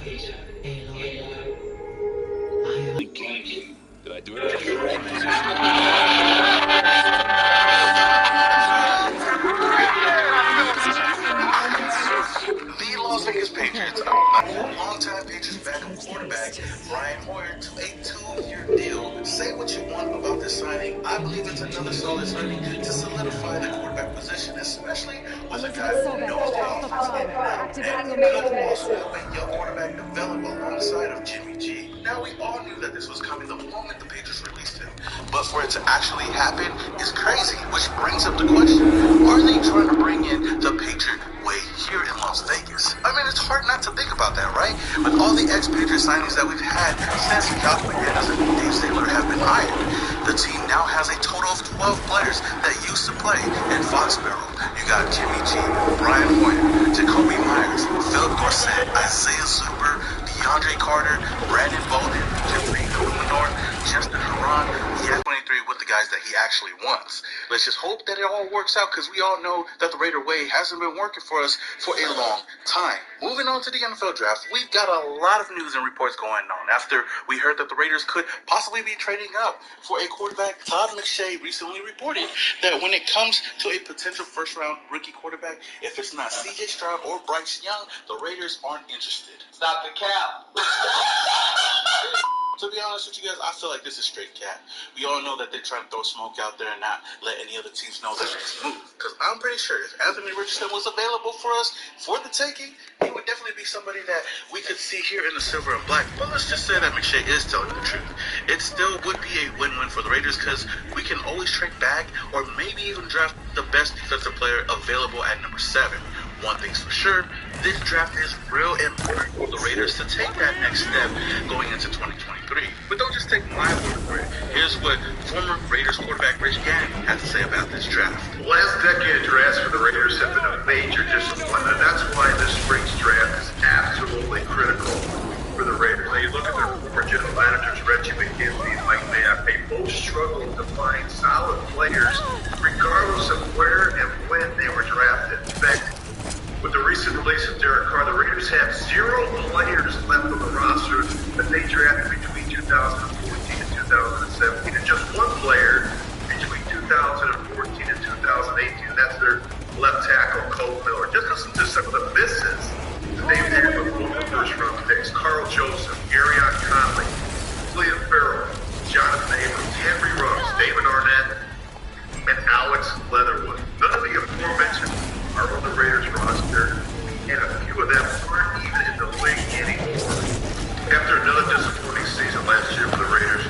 Did I do it from the right position? The Las Vegas Patriots are longtime Patriots backup quarterback Brian Hoyer to a 2-year deal. Say what you want about this signing, I believe it's another solid signing to solidify the quarterback position, especially with a guy who knows the offense and could also help a young quarterback develop alongside of Jimmy G. Now, we all knew that this was coming the moment the Patriots released him, but for it to actually happen is crazy, which brings up the question, are they trying to bring in the Patriot way here in Las Vegas? I mean, it's hard not to think about that, right? With all the ex-Patriot signings that we've had since Josh McDaniels and Dave Ziegler have been hired, the team now has a total of 12 players that used to play in Foxborough. You got Jimmy G, Brian Hoyer, Jacoby Myers, Philip Dorsett, Isaiah Zuber, DeAndre Carter, Brandon Bolden, Jeffrey Kumanor, Justin Haran, he has 23 with the guys that he actually wants. Let's just hope that it all works out, because we all know that the Raider way hasn't been working for us for a long time. Moving on to the NFL draft, we've got a lot of news and reports going on. After we heard that the Raiders could possibly be trading up for a quarterback, Todd McShay recently reported that when it comes to a potential first-round rookie quarterback, if it's not C.J. Stroud or Bryce Young, the Raiders aren't interested. Stop the cap. To be honest with you guys, I feel like this is straight cap. We all know that they're trying to throw smoke out there and not let any other teams know that it's moved. Because I'm pretty sure if Anthony Richardson was available for us for the taking, he would definitely be somebody that we could see here in the silver and black. But let's just say that McShay is telling the truth. It still would be a win-win for the Raiders, because we can always trade back or maybe even draft the best defensive player available at number 7. One thing's for sure, this draft is real important for the Raiders to take that next step going into 2023. But don't just take my word for it. Here's what former Raiders quarterback Rich Gannon had to say about this draft. The last decade of drafts for the Raiders have been a major disappointment, and that's why this spring's draft is absolutely critical for the Raiders. Now, you look at their former general managers, Reggie McKenzie and Mike Mayock, they both struggled to find solid players regardless of where and when they were drafted. In fact, with the recent release of Derek Carr, the Raiders have 0 players left on the roster that they drafted between 2014 and 2017, and just 1 player between 2014 and 2018. That's their left tackle, Cole Miller. Just listen to some of the misses that they've had with former first-round picks: Carl Joseph, Arion Conley, William Farrell, Jonathan Abrams, Henry Ruggs, David Arnett, and Alex Leatherwood. None of the aforementioned are on the Raiders roster, and a few of them aren't even in the league anymore. After another disappointing season last year for the Raiders,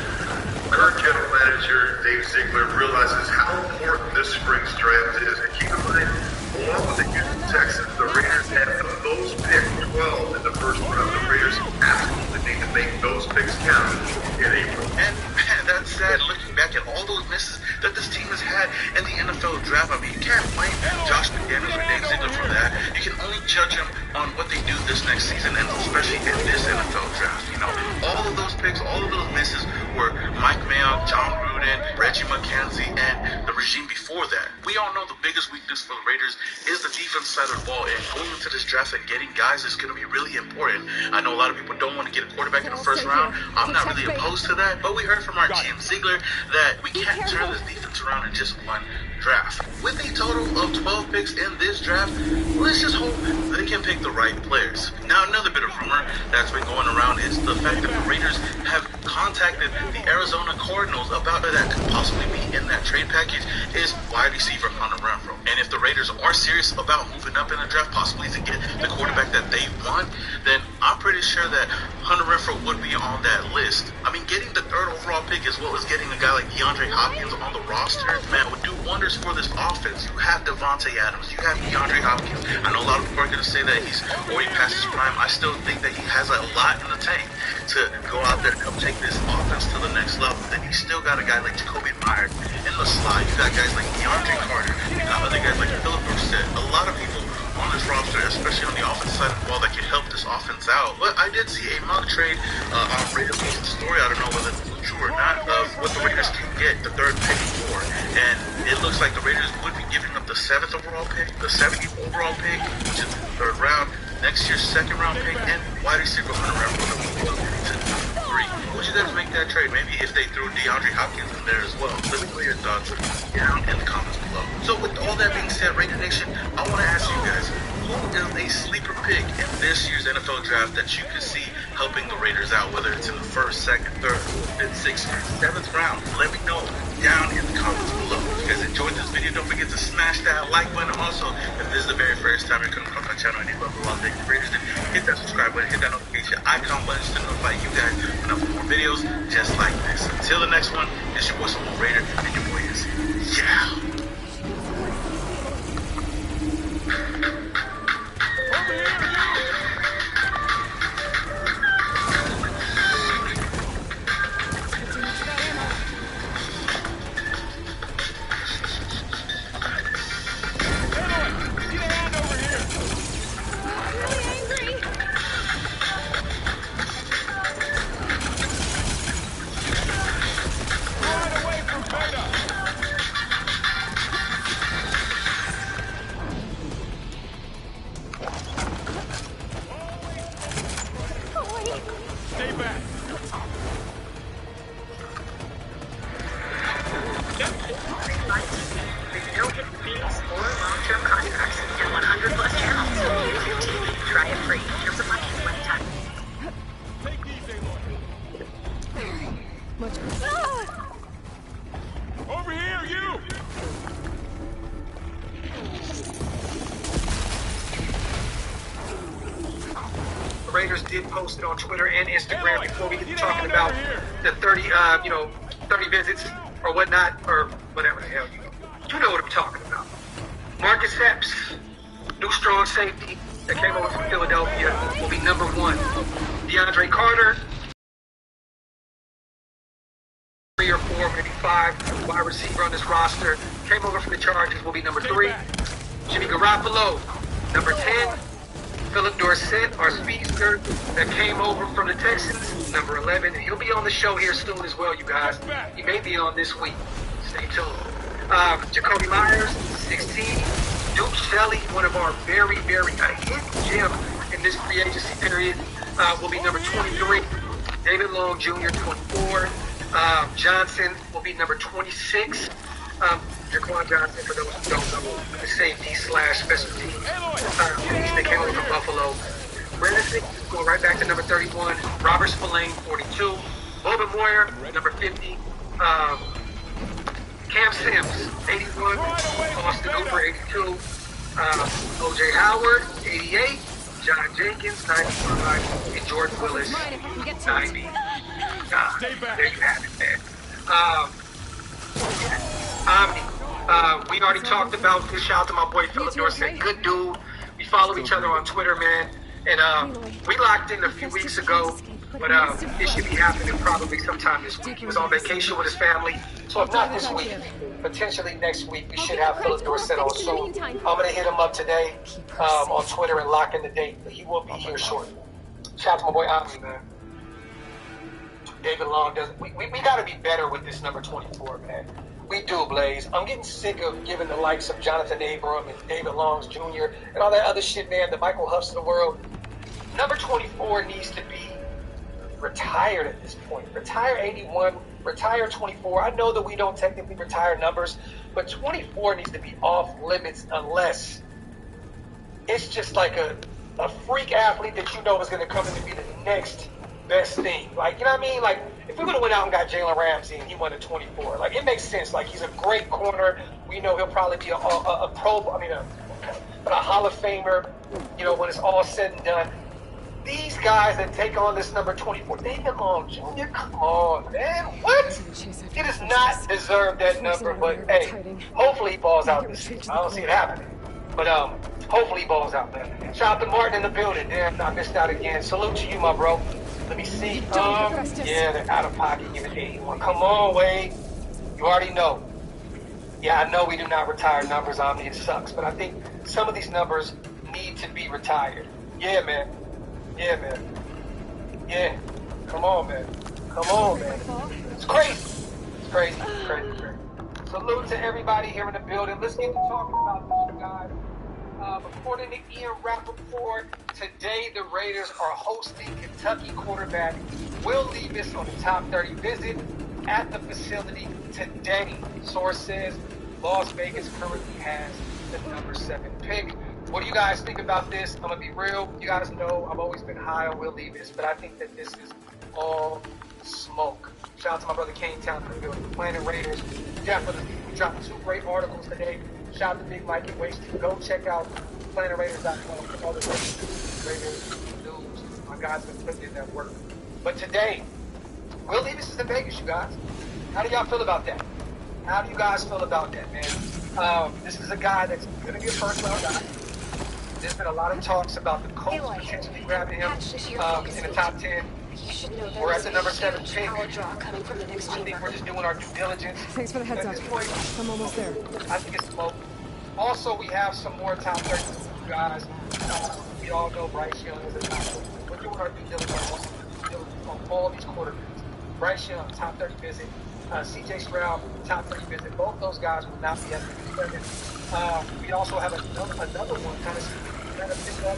current general manager Dave Ziegler realizes how important this spring's draft is. And keep in mind, along with the Houston Texans, the Raiders have the most picked 12 in the first round. The Raiders absolutely need to make those picks count in April. And man, that's sad, looking back at all those misses that this team has had in the NFL draft. I mean, you can't blame Josh McDaniels or Dave Ziegler for that. You can only judge them on what they do this next season, and especially in this NFL draft. You know, all of those picks, all of those misses were Mike Mayock, John Gruden, Reggie McKenzie, and the regime before that. We all know the biggest weakness for the Raiders is the defense side of the ball, and going into this draft and getting guys is going to be really important. I know a lot of people don't want to get a quarterback in the first round. I'm not really opposed to that, but we heard from our GM Ziegler that we can't turn this defense around in just one draft. With a total of 12 picks in this draft, let's just hope they can pick the right players. Now, another bit of rumor that's been going around is the fact that the Raiders have contacted the Arizona Cardinals about that could possibly be in that trade package is wide receiver Hunter Renfrow. And if the Raiders are serious about moving up in the draft, possibly to get the quarterback that they want, then I'm pretty sure that Hunter Renfrow would be on that list. I mean, getting the 3rd overall pick as well as getting a guy like DeAndre Hopkins on the roster, man, would do wonders for this offense. You have Devontae Adams, you have DeAndre Hopkins. I know a lot of people are going to say that he's already past his prime. I still think that he has a lot in the tank to go out there and help take this offense to the next level. Then you still got a guy like Jacoby Myers in the slot. You got guys like DeAndre Carter. You got other guys like Philip Dorsett. A lot of people on this roster, especially on the offensive side of the ball, that can help this offense out. But I did see a mock trade on Raiders story. I don't know whether it's true or not, of what the Raiders can get the 3rd pick for. And it looks like the Raiders would be giving up the 7th overall pick, the 70th overall pick, which is the 3rd round, next year's second round pick and wide receiver Hunter Renfrow to 3. Would you guys make that trade? Maybe if they threw DeAndre Hopkins in there as well. Let me know your thoughts down in the comments below. So with all that being said, Raider Nation, I want to ask you guys, who is a sleeper pick in this year's NFL draft that you could see helping the Raiders out, whether it's in the 1st, 2nd, 3rd, 5th, 6th, 7th round? Let me know down in the comments below. If you guys enjoyed this video, don't forget to smash that like button. Also, if this is the very first time you're coming across my channel and you love the Las Vegas Raiders, then hit that subscribe button, hit that notification icon button to notify you guys when I upload more videos just like this. Until the next one, it's your boy Simone Raider, and your boy is yeah. Stay back. There's no hidden fees or long-term contracts and 100 plus channels. Use your TV. Try it free. Terms apply. 20 times. Take these, Aloy. Over here, you! The Raiders did post it on Twitter and Instagram before we get to talking about the 30 visits or whatnot, or whatever the hell you know what I'm talking about. Marcus Epps, new strong safety that came over from Philadelphia, will be number 1. DeAndre Carter, 3 or 4, maybe 5 wide receiver on this roster, came over from the Chargers, will be number 3. Jimmy Garoppolo, number 10. Philip Dorsett, our speedster that came over from the Texans, number 11. He'll be on the show here soon as well, you guys. He may be on this week. Stay tuned. Jacoby Myers, 16. Duke Shelley, one of our very hidden gem in this free agency period, will be number 23. David Long Jr., 24. Johnson will be number 26. Jaquan Johnson, for those who don't know, the safety / special teams. They came over from Buffalo. Brandon Six going right back to number 31. Robert Spillane, 42. Bobin Moyer, number 50. Cam Sims, 81. Austin Hooper, 82. O.J. Howard, 88. John Jenkins, 95. And Jordan Willis, 90. There you have it, man. Omni. We already talked about this. Shout out to my boy Philip Dorsett. Good dude. We follow each other on Twitter, man. And we locked in a few weeks ago, but it should be happening probably sometime this week. He was on vacation with his family. So if not this week, potentially next week, we should have Philip Dorsett on soon. I'm going to hit him up today on Twitter and lock in the date. But he will be here shortly. Shout out to my boy Omni, man. David Long does. We got to be better with this number 24, man. We do, Blaze. I'm getting sick of giving the likes of Jonathan Abram and David Longs Jr. and all that other shit, man, the Michael Huffs of the world. Number 24 needs to be retired at this point. Retire 81, retire 24. I know that we don't technically retire numbers, but 24 needs to be off limits unless it's just like a freak athlete that you know is going to come in to be the next best thing. Like, you know what I mean? Like, if we would have went out and got Jalen Ramsey and he won at 24, like, it makes sense. Like, he's a great corner. We know he'll probably be a Hall of Famer, you know, when it's all said and done. These guys that take on this number 24, David Long Jr., come on, man. What? He does not deserve that number, but, hey, hopefully he balls out this season. I don't see it happening. But, hopefully he balls out, man. Shout out to Martin in the building. Damn, I missed out again. Salute to you, my bro. Let me see. Yeah, they're out of pocket, giving 81. Come on, Wade. You already know. Yeah, I know we do not retire numbers. I mean, it sucks. But I think some of these numbers need to be retired. Yeah, man. Yeah, man. Yeah. Come on, man. Come on, man. It's crazy. It's crazy. It's crazy. It's crazy. Salute to everybody here in the building. Let's get to talking about this, guys. According to Ian Rappaport, today the Raiders are hosting Kentucky quarterback Will Levis on the top 30 visit at the facility today. Source says Las Vegas currently has the number 7 pick. What do you guys think about this? I'm going to be real. You guys know I've always been high on Will Levis, but I think that this is all smoke. Shout out to my brother Kane Town for the building. Planet Raiders. Definitely. We dropped 2 great articles today. Shout out to Big Mike and Waste. Go check out PlanetRaiders.com for all the Raiders news. My guys been putting in that work. But today, Will Levis is in Vegas, you guys. How do y'all feel about that? How do you guys feel about that, man? This is a guy that's going to be a first-round guy. There's been a lot of talks about the Colts potentially grabbing him in the top 10. We're at the number 7 pick. I think we're just doing our due diligence. Thanks for the heads up. I'm almost there. I think it's smoke. Also, we have some more top 30 guys. We all know Bryce Young is a top 30. We're doing our due diligence on all these quarterbacks. Bryce Young, top 30 visit. CJ Stroud, top 30 visit. Both those guys will not be at the 7. We also have another one kind of pick up.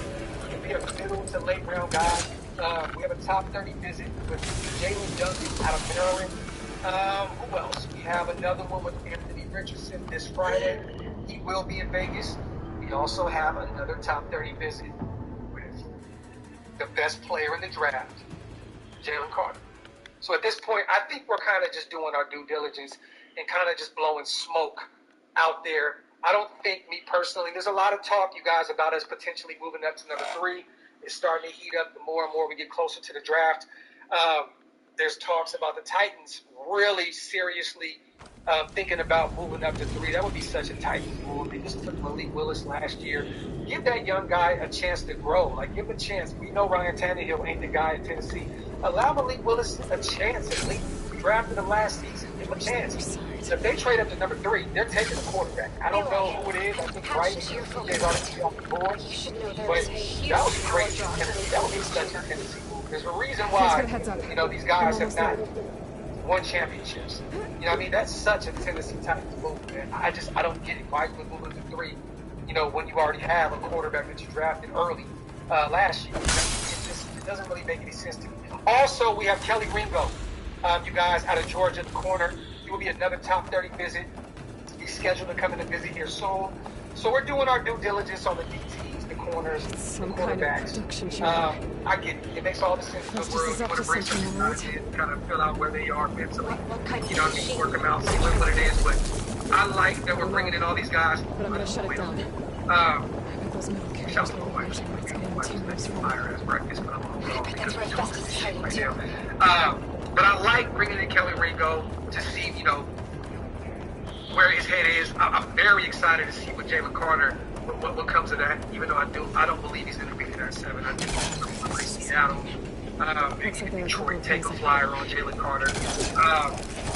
It'll be a middle to late round guy. We have a top 30 visit with Jalen Duncan out of Maryland. Who else? We have another one with Anthony Richardson this Friday. He will be in Vegas. We also have another top 30 visit with the best player in the draft, Jalen Carter. So at this point, I think we're kind of just doing our due diligence and kind of just blowing smoke out there. I don't think, me personally, there's a lot of talk, you guys, about us potentially moving up to number 3. It's starting to heat up the more and more we get closer to the draft. There's talks about the Titans really seriously thinking about moving up to 3. That would be such a Titans move. They just took Malik Willis last year. Give that young guy a chance to grow. Like, give him a chance. We know Ryan Tannehill ain't the guy in Tennessee. Allow Malik Willis a chance at least. We drafted him last season. Give him a chance. So if they trade up to number 3, they're taking a quarterback. I don't know who it is. I think Bryce is already off the board. But that would be crazy. That would be such a Tennessee move. There's a reason why, these guys have not won championships. You know what I mean? That's such a Tennessee Titans move, man. I don't get it. Why would move up to 3, when you already have a quarterback that you drafted early last year? It doesn't really make any sense to me. Also, we have Kelly Ringo, you guys, out of Georgia at the corner. He will be another top 30 visit. He's scheduled to come in and visit here soon. So we're doing our due diligence on the DTs, the corners, the quarterbacks. I get it. It makes all the sense in the world. You want to bring some guys in, kind of fill out where they are mentally. You know what I mean? Work them out, see what it is. But I like that we're bringing in all these guys. But I'm going to shut it down. Shout out to my wife. Fire as breakfast, but I'm going to because we're doing this shit right now. But I like bringing in Kelly Ringo to see, where his head is. I'm very excited to see what Jalen Carter, what comes of that. Even though I don't believe he's going to be there at 7. I think like Seattle, maybe Detroit take a flyer on Jalen Carter.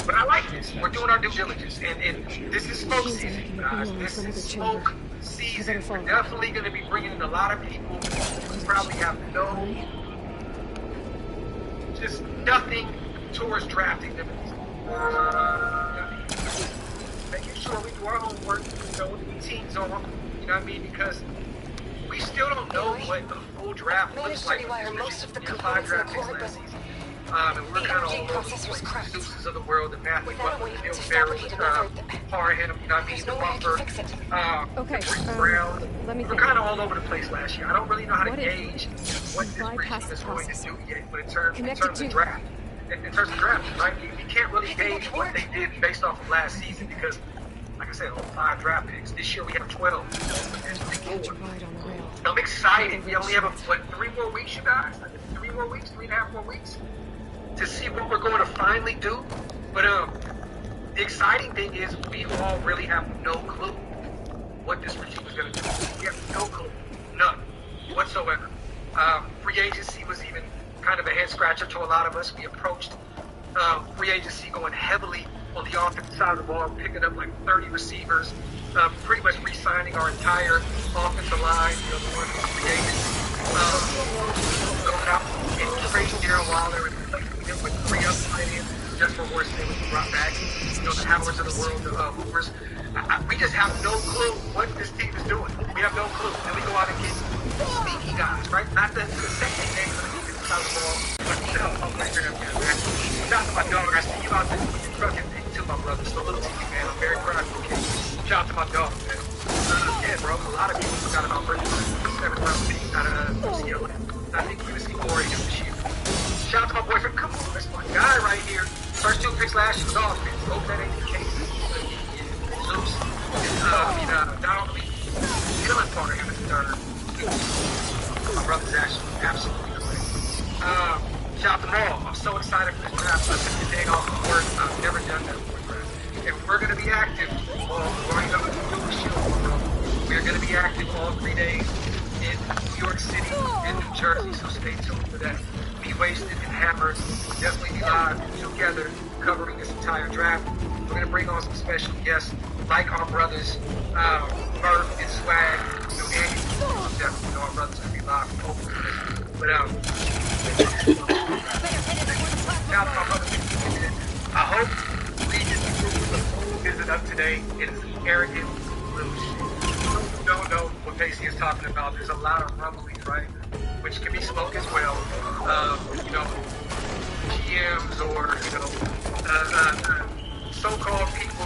But I like this. We're doing our due diligence, and this is smoke season, guys. This is smoke season. We're definitely going to be bringing in a lot of people who probably have just nothing towards drafting them. Making sure we do our homework, we teams on them, you know what I mean? Because we still don't know what the full draft looks like. We have 5 draft picks last season. And we're kind of all over the Zeus's of the world, the Matthew Butler, the Bill Ferry, Parham, you know what I mean? The Buffer, Brown. We're kind of all over the place last year. I don't really know how to gauge what this regime is going to do yet, but in terms of draft. In terms of drafting, right? You can't really gauge what they did based off of last season because, like I said, 5 draft picks. This year we have 12. I'm excited. We only have, 3 more weeks, you guys? 3 more weeks, 3.5 more weeks to see what we're going to finally do. But the exciting thing is we all really have no clue what this regime is going to do. We have no clue. None whatsoever. Free agency was even kind of a head scratcher to a lot of us. We approached free agency going heavily on the offensive side of the ball, picking up like 30 receivers, pretty much re-signing our entire offensive line, the one who's free agent. Going out and trading Darren Waller and replacing him with 3 other tight ends just for horse they was brought back. The Howards of the world, the Hoopers. we just have no clue what this team is doing. We have no clue. And we go out and get sneaky guys, right? Not the sexy names of the defense side of the ball, but the players. Shout out to my dog. I see you out there with your fucking thing too, my brother. So little TV, man. I'm very proud of you, kid. Shout out to my dog, man. Yeah, bro. A lot of people forgot about Bridges. 7-round pick out of UCLA. I think we're going to see more against the Shield. Shout out to my boyfriend. Come on, that's my guy right here. First 2 picks last year was offense. Hope that ain't the case. Zeus. Donald Lee. Killing part of him is the third. My brother's actually absolutely great. Shout out to Maul. I'm so excited for this draft. I took the day off of work. I've never done that before draft. If we're going to be active, well, we're going to do the Shield, bro. We're going to be active all 3 days in New York City and New Jersey, so stay tuned for that. Be Wasted and Hammered will definitely be live together covering this entire draft. We're going to bring on some special guests like our brothers, Murph and Swag, Andy. Definitely our brothers going to be live from Oakland. But, now to my brother, I hope Legion isn't up today. It is an arrogant little shit. Don't know what Pacey is talking about. There's a lot of rumblings, right? Which can be smoke as well. GMs or,